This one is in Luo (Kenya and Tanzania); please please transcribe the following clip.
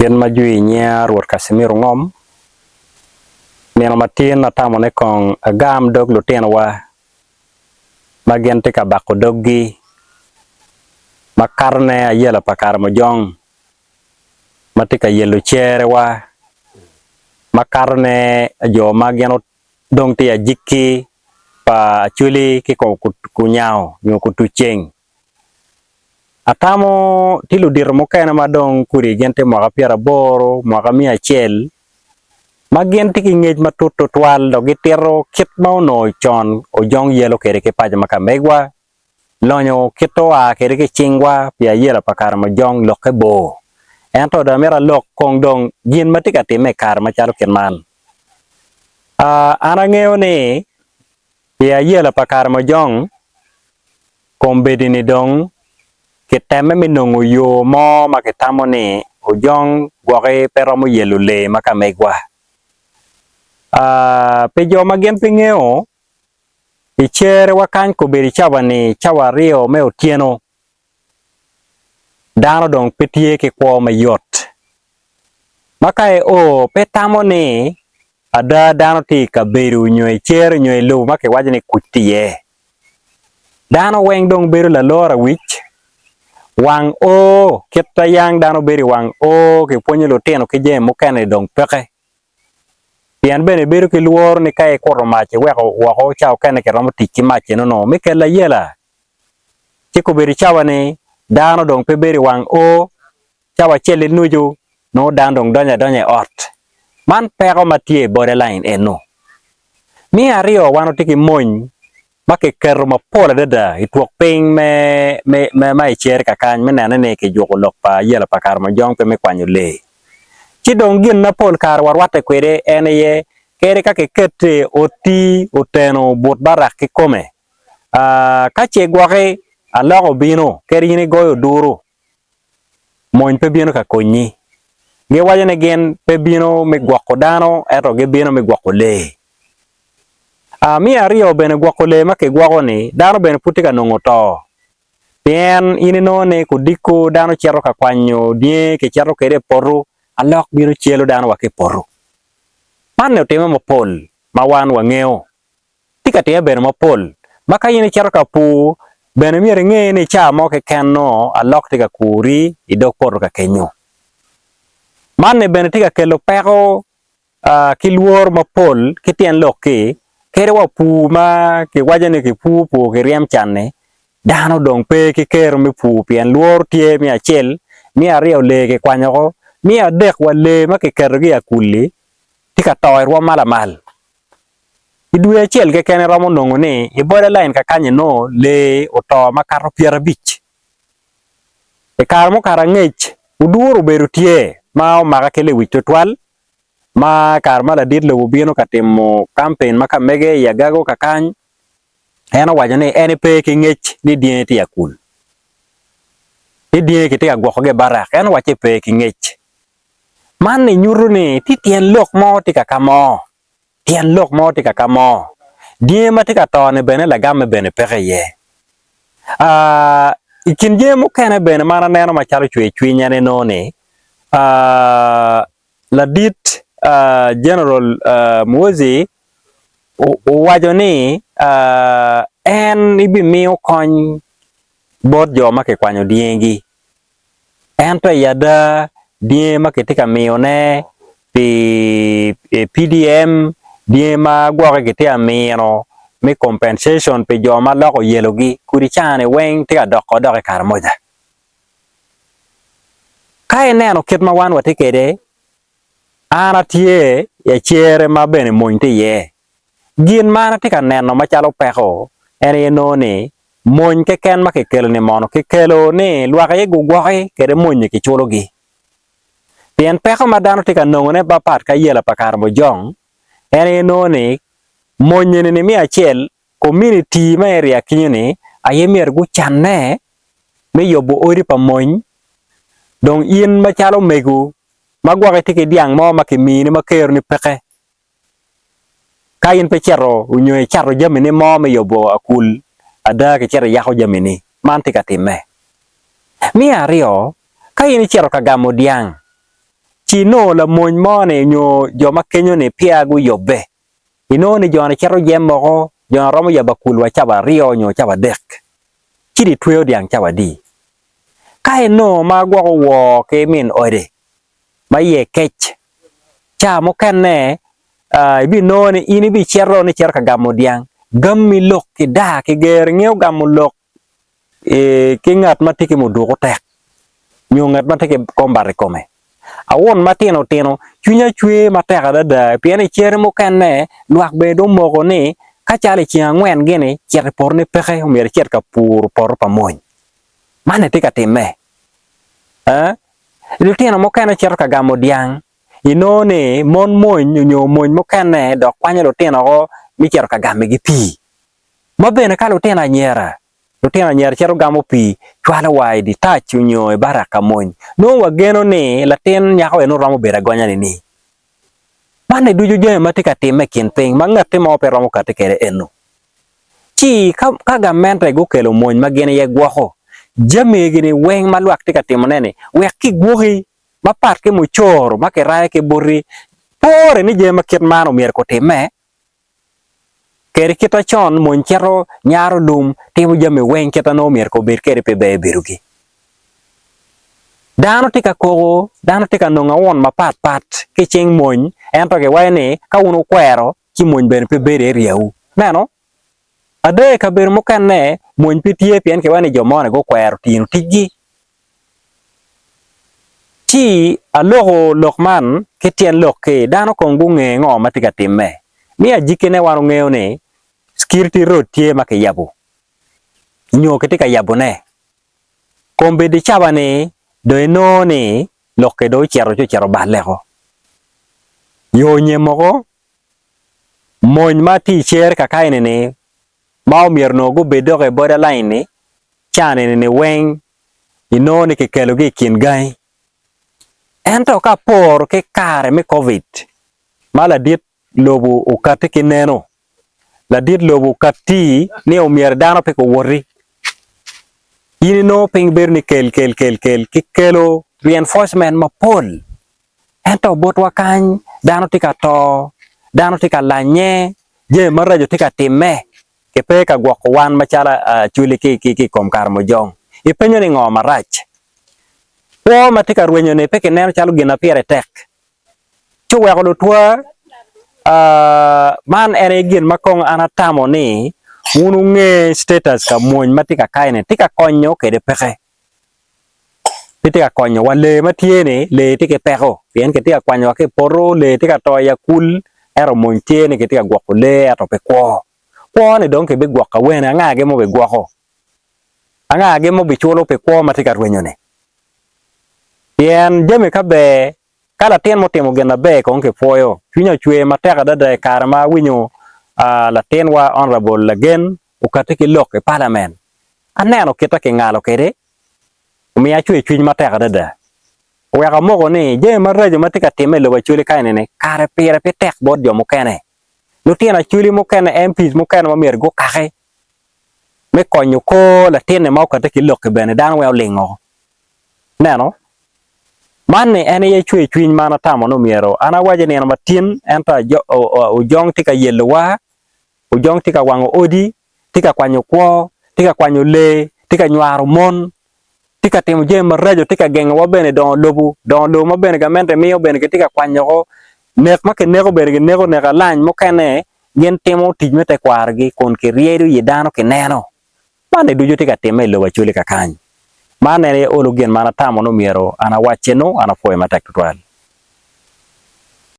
Pien majui nya ruot Casimiro ngom neno matin atamo ne kong agam dog lutien wa magen tika bako doggi makarne ayela pakar mojong matika yelo chere wa makarne jo magiano dong tia jiki pa chuli kiko kunyao nyokutu cheng atamo tilu dir mokena madong kuri gente mwaka piara boro mwaka mia chel magen tiki ngej matuto twal do gitero kit mauno chon ojong yelo kere ke paja makamegwa lonyo kito a kere ke chingwa pia yela pakar mojong loke bo ento da mera lok kong dong gin matika time kar machalo kenman anangeo ni pia yela pakar mojong kombedi ni dong kiteme minongo yo mo makitamo ni ujong gwake pero mo yelo le makamegwa pejo magen pingeo ichere wakan koberi chawa ni chawa rio me otieno dano dong petie ke kwa mayot makae o petamo ni ada dano ti kaberu nyoy chere nyoy lo make wajani kutie dano weng dong beru la lora wich wang o kita yang dano beri wang o ke ponyo lo teno ke jem mokane dong peke pian bene beru ke luor ni kae koro mache wako chao kene ke romo tiki mache no meke la yela chiko beri chawa ni dano dong pe beri wang o chawa chele nuju no dan dong donya ot man pero matie borderline eno mi ario wano tiki moñ make kero mapola dada ituok ping me cher kakany menane ne ke joko lok pa yela pakar mojong pe me kwanyo le chidong gin na pol kar warwate kwere ene ye kere kake kete oti oteno bot barak ki kome kache gwake aloko bino kere yini goyo duro moñ pe bino ka konyi ge wajane gen pe bino me gwako dano eto ge bino me gwako le mi ario bene gwako le make gwako ni dano bene putika nongo to pien ini none kudiko dano chero ka kwanyo die ke chero kere poru alok biro chielo dano wake poru mane otime mopol mawan wangeo tika tie bene mopol maka yini chero ka pu bene miere nge ni cha moke kenno alok tika kuri idok poru ka kenyo mane bene tika kelo pero kiluor mopol kitien loki kere wa pu ma ke wajane ke pu ke riem chane dano dong pe ke kero me pu pien luor tie mi achel mi ario le ke kwanyoko mi adek wale ma ke kero gi akuli tika toy ro malamal idue achel ke kene romo nongo ni i borderline ka kanye no le oto makaro piera bich e karmo karangech uduro beru tie ma o maga kele wito twal ma karma la dit le ubino katimo campaign maka mege ya gago kakany ena wajane ene pe ke ngech ni die ti yakul ni die ke ti agwoko ge barak ena wache pe ke ngech man ni nyuru ni ti tien lok mo ti kakamo tien lok mo ti kakamo die ma ti katone bene la gamme bene peke ye ikin je mo kene bene mana neno macharo chwe nyane no ni la dit General Muozi wajoni en ibi miyo kony bot jo make kwanyo diengi ento yada die make tika miyo ne pi PDM die ma gwoke kitia miyo mi compensation pe jo ma loko yelogi kuri chane weng tika doko kar moja kae neno kit ma wan watikede ana tie ya chere ma bene moñte ye gin mana tika neno machalo peko ene no ni moñ ke ken ma ke kelo ni mono ke kelo ni luaka ye gugwoke kere moñe ke chulo gi pien peko ma dano tika nongone bapat ka yela pakar mojong ene no ni moñe ni mi achel community ma area kinyini aye mier gu channe me yobo ori pa moñ dong in machalo megu magwake tike diang mo makimini makero ni peke kain pe chero unyoe charo jamini mo me yobo akul ada ke chero yako jamini mantika time mi ario kain chero kagamo diang chino la mony mone nyo joma kenyo ni piagu yobe ino ni jona chero jemoko jona romo yabakul wa chaba rio nyo chaba dek chiri tweo diang chaba di kae no ma gwako wo ke min ode ma ye kech cha mo kanne ibi no ni ini bi chero ni cher ka gamo diang gammi lok ki da ki ger ngeo gamo lok ki ngat matiki mo duko tek nyo ngat matiki kombare kome awon matino tino chunya chwe mateka dada piene cher mo kanne luak be do moko ni ka chale chi angwen gini cher por ni peke umier cher ka por pa moñ mane tika time ilitino mo kanne cher ka gamo diang inone mon moñ nyo moñ mo kanne do kwanya lo tino go mi cher ka game gi pi mabene ka lo tino nyera Lutina nyer chero gamo pi chwala wai di tachu nyo e baraka moñ no wageno ni latin nyako eno ramo bera gonya ni mane duju je matika time kin ping mangate mo pe ramo kate kere eno chi ka gamente go kelo moñ magene ye gwaho jame gini weng maluak tika timonene wek ki gwohi mapat ke muchor make rae ke borri pore ni je makit mano mier ko time kere kita chon mon chero nyaro lum timu jame wen kita no mier ko ber kere pe be birugi dano tika kogo dano tika no ngawon mapat pat ke cheng mon ento ke wayne ka unu kwero ki mon ben pe bere riau nano ade ka ber mo kanne mon pitie pien ke wayne jomone go kwero tinu tigi ti alogo lokman ke tien lokke dano kongu nge ngo matika timme mi ajikene wanu ngeo ne security road tie make yabu nyo ketika yabu ne kombe di chaba ne do eno ne lokke do chero balego yo nyemoko moñ mati cher ka kaine ne maw mierno go bedoge borderline ne chane ne weng ino ne ke kelo gi kin gai ento ka por ke kare me covid mala dit lobu ukate kineno la dit lobu kati ne umier dano pe ko worri yini no ping berni kel ki kelo reinforcement ma pol ento bot wakany dano tika to dano tika lanye je marajo tika time ke pe ka gwako wan machala chuli ki komkar mo jong ipenyo ni ngoma rach po matika ruenyo ne pe ke neno chalo gina piere tek chuwe ko lutwa man ere gin makong anatamo ni unu nge status ka moñ matika kaine tika konyo kede peke tika konyo wale matiene le tike peko pien ke tika konyo ke poro le tika toya kul ero moñ tiene ke tika gwako le ato pe kwa ne donke be gwaka wena ngage mo be gwako ngage mo be chulo pe kwa matika rwenyo ne pien jeme kabe kala tien mo temo gena be konke foyo chunya chwe mateka dada karma winyo la tenwa honorable again ukatiki lok e parliament aneno kita ke ngalo kede umiya chwe chwiny mateka dada weka mogo ni je marajo matika time lo chuli kaine ne kare pire pe tek bod jo mokene lutiena chuli mokene MPs mokene mamer go kake me konyo ko la tiene ma ukatiki lok bene dan we lingo neno Mane ene ye chwe chwiny mana tamo no miero ana waje ne matin enta ujong tika yelowa ujong tika wango odi tika kwanyo kwo tika kwanyo le tika nywaro mon tika temo je marajo tika gengo wabene don lo mabene gamente miyo bene tika kwanyo ko nek make nego bene nego neka lany mokene gen temo tijmete kwargi kon ke riedo yedano ke neno mane dujo tika teme lo wachuli kakany Mane olo gen mana tamo no miero ana wacheno ana foy matek tutwal